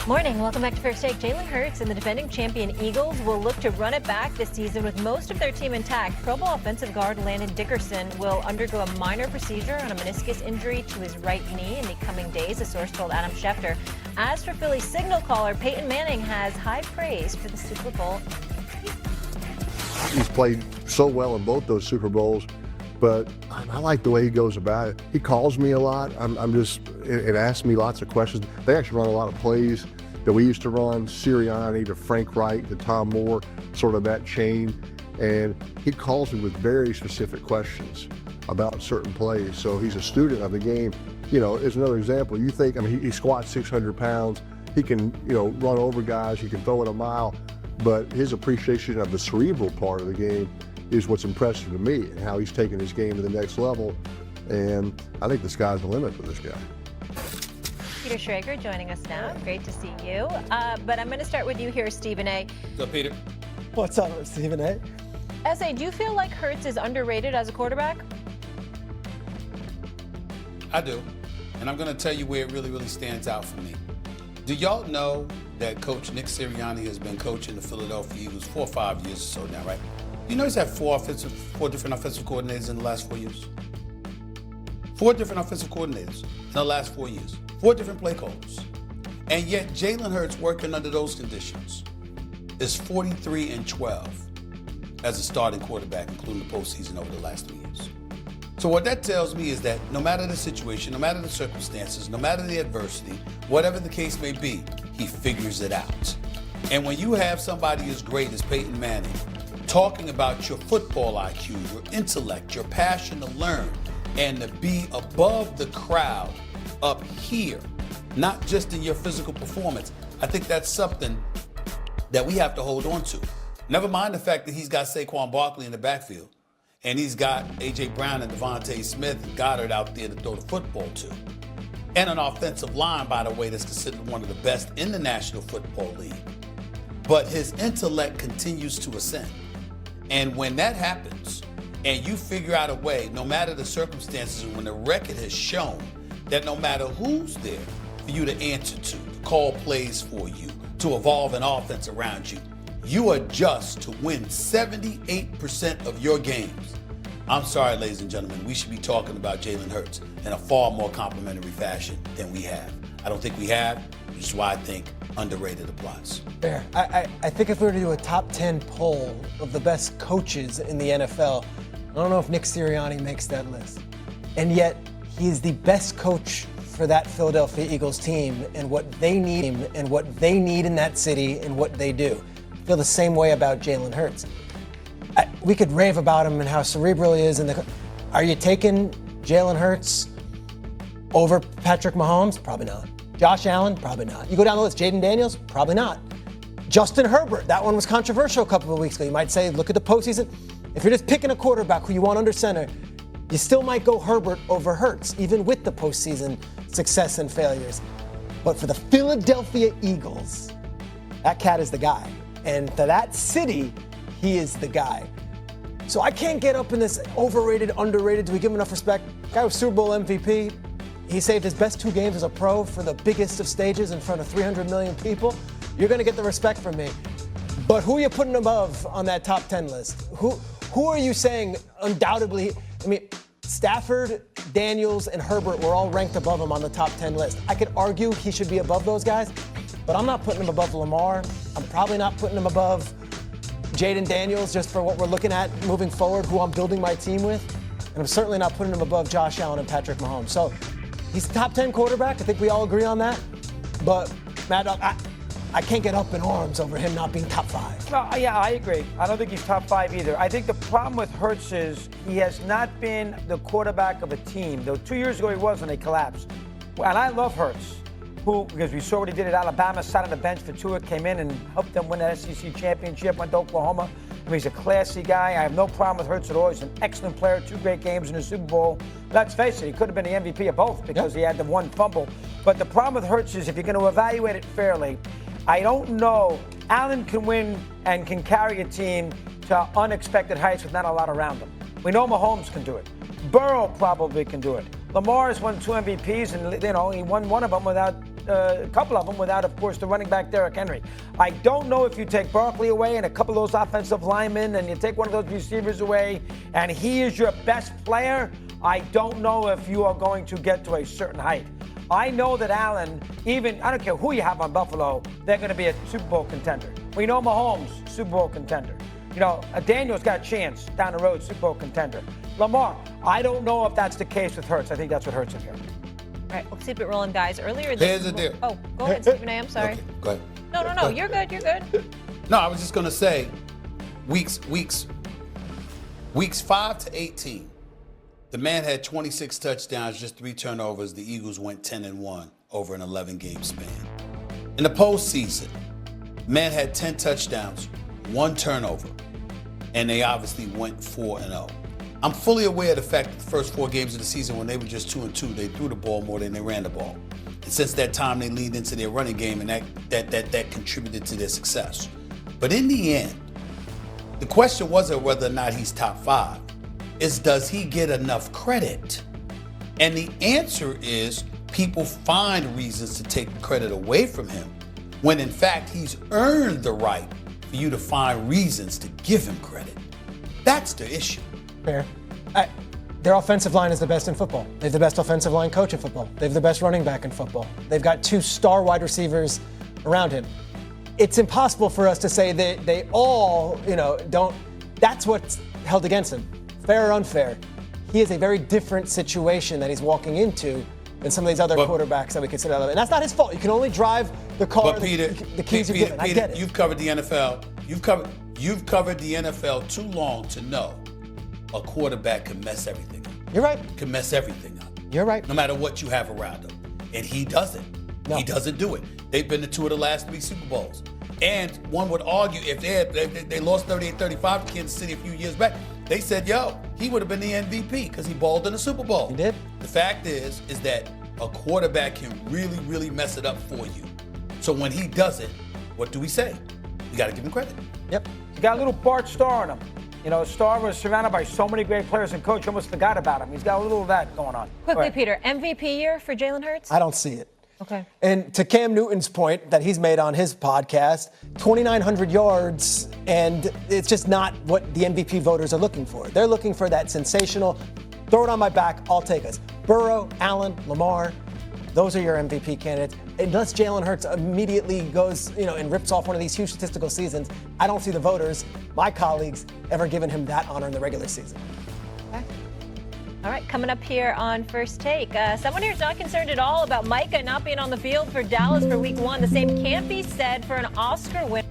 Morning. Welcome back to First Take. Jalen Hurts and the defending champion Eagles will look to run it back this season with most of their team intact. Pro Bowl offensive guard Landon Dickerson will undergo a minor procedure on a meniscus injury to his right knee in the coming days, a source told Adam Schefter. As for Philly signal caller Peyton Manning has high praise for the Super Bowl. He's played so well in both those Super Bowls, but I like the way he goes about it. He calls me a lot. It asks me lots of questions. They actually run a lot of plays that we used to run, Sirianni to Frank Wright to Tom Moore, sort of that chain. And he calls me with very specific questions about certain plays. So he's a student of the game. You know, as another example, you think, he squats 600 pounds. He can, run over guys. He can throw it a mile. But his appreciation of the cerebral part of the game is what's impressive to me, and how he's taken his game to the next level. And I think the sky's the limit for this guy. Peter Schrager joining us now. Great to see you. But I'm going to start with you here, Stephen A. What's up, Peter? What's up, Stephen A? S.A., do you feel like Hurts is underrated as a quarterback? I do. And I'm going to tell you where it really, really stands out for me. Do y'all know that Coach Nick Sirianni has been coaching the Philadelphia Eagles 4 or 5 years or so now, right? You know he's had four different offensive coordinators in the last 4 years. 4 different offensive coordinators in the last 4 years. 4 different play callers. And yet Jalen Hurts, working under those conditions, is 43-12 as a starting quarterback, including the postseason over the last 3 years. So what that tells me is that no matter the situation, no matter the circumstances, no matter the adversity, whatever the case may be, he figures it out. And when you have somebody as great as Peyton Manning talking about your football IQ, your intellect, your passion to learn, and to be above the crowd up here, not just in your physical performance, I think that's something that we have to hold on to. Never mind the fact that he's got Saquon Barkley in the backfield, and he's got A.J. Brown and Devontae Smith and Goddard out there to throw the football to. And an offensive line, by the way, that's considered one of the best in the National Football League. But his intellect continues to ascend. And when that happens, and you figure out a way, no matter the circumstances, and when the record has shown that no matter who's there for you to answer to call plays for you, to evolve an offense around you, you adjust to win 78% of your games. I'm sorry, ladies and gentlemen, we should be talking about Jalen Hurts in a far more complimentary fashion than we have. I don't think we have, which is why I think underrated applies. Fair. I think if we were to do a top 10 poll of the best coaches in the NFL, I don't know if Nick Sirianni makes that list. And yet, he is the best coach for that Philadelphia Eagles team and what they need in that city and what they do. I feel the same way about Jalen Hurts. We could rave about him and how cerebral he is. Are you taking Jalen Hurts over Patrick Mahomes? Probably not. Josh Allen? Probably not. You go down the list. Jaden Daniels? Probably not. Justin Herbert? That one was controversial a couple of weeks ago. You might say, look at the postseason. If you're just picking a quarterback who you want under center, you still might go Herbert over Hurts, even with the postseason success and failures. But for the Philadelphia Eagles, that cat is the guy. And for that city, he is the guy. So I can't get up in this overrated, underrated. Do we give him enough respect? Guy was Super Bowl MVP. He saved his best 2 games as a pro for the biggest of stages in front of 300 million people. You're going to get the respect from me. But who are you putting above on that top 10 list? Who are you saying undoubtedly? Stafford, Daniels, and Herbert were all ranked above him on the top 10 list. I could argue he should be above those guys, but I'm not putting him above Lamar. I'm probably not putting him above Jaden Daniels just for what we're looking at moving forward, who I'm building my team with. And I'm certainly not putting him above Josh Allen and Patrick Mahomes. So he's a top 10 quarterback. I think we all agree on that. But, Mad Dog, I can't get up in arms over him not being top 5. No, yeah, I agree. I don't think he's top 5 either. I think the problem with Hurts is he has not been the quarterback of a team. Though 2 years ago he was when they collapsed. And I love Hurts, because we saw what he did at Alabama, sat on the bench for Tua, came in and helped them win that SEC championship, went to Oklahoma. He's a classy guy. I have no problem with Hurts at all. He's an excellent player, 2 great games in the Super Bowl. Let's face it, he could have been the MVP of both because he had the 1 fumble. But the problem with Hurts is if you're going to evaluate it fairly, I don't know. Allen can win and can carry a team to unexpected heights with not a lot around him. We know Mahomes can do it. Burrow probably can do it. Lamar has won 2 MVPs, and he won one of them without a couple of them, without, of course, the running back Derrick Henry. I don't know if you take Barkley away and a couple of those offensive linemen and you take one of those receivers away and he is your best player, I don't know if you are going to get to a certain height. I know that Allen, I don't care who you have on Buffalo, they're going to be a Super Bowl contender. We know Mahomes, Super Bowl contender. Daniels got a chance down the road, Super Bowl contender. Lamar, I don't know if that's the case with Hurts. I think that's what hurts him here. All right, we'll keep it rolling, guys. Earlier Here's the deal. Oh, go ahead, Stephen A. I'm sorry. Okay, go ahead. No. You're good. You're good. No, I was just going to say, weeks 5 to 18, the man had 26 touchdowns, just 3 turnovers. The Eagles went 10-1 over an 11-game span. In the postseason, man had 10 touchdowns, 1 turnover, and they obviously went 4-0. I'm fully aware of the fact that the first 4 games of the season, when they were just 2-2, they threw the ball more than they ran the ball. And since that time, they leaned into their running game, and that contributed to their success. But in the end, the question wasn't whether or not he's top 5. It's does he get enough credit? And the answer is people find reasons to take credit away from him when in fact he's earned the right for you to find reasons to give him credit. That's the issue. Fair. Their offensive line is the best in football. They have the best offensive line coach in football. They have the best running back in football. They've got 2 star wide receivers around him. It's impossible for us to say that they all, don't. That's what's held against him. Fair or unfair, he is a very different situation that he's walking into than some of these other quarterbacks that we consider. And that's not his fault. You can only drive the car, but Peter, the keys you're given. I get it. You've covered the NFL. You've covered the NFL too long to know a quarterback can mess everything up. You're right. Can mess everything up. You're right. No matter what you have around him. And he doesn't. No. He doesn't do it. They've been to 2 of the last 3 Super Bowls. And one would argue if they lost 38-35 to Kansas City a few years back, they said, he would have been the MVP because he balled in the Super Bowl. He did. The fact is that a quarterback can really, really mess it up for you. So when he does it, what do we say? You got to give him credit. Yep. He's got a little Bart Starr in him. Starr was surrounded by so many great players, and coach almost forgot about him. He's got a little of that going on. Quickly, Peter, MVP year for Jalen Hurts? I don't see it. Okay. And to Cam Newton's point that he's made on his podcast, 2,900 yards, and it's just not what the MVP voters are looking for. They're looking for that sensational, throw it on my back, I'll take us. Burrow, Allen, Lamar, those are your MVP candidates. Unless Jalen Hurts immediately goes, and rips off one of these huge statistical seasons, I don't see the voters, my colleagues, ever giving him that honor in the regular season. Okay. All right, coming up here on First Take, someone here is not concerned at all about Micah not being on the field for Dallas for Week 1. The same can't be said for an Oscar winner.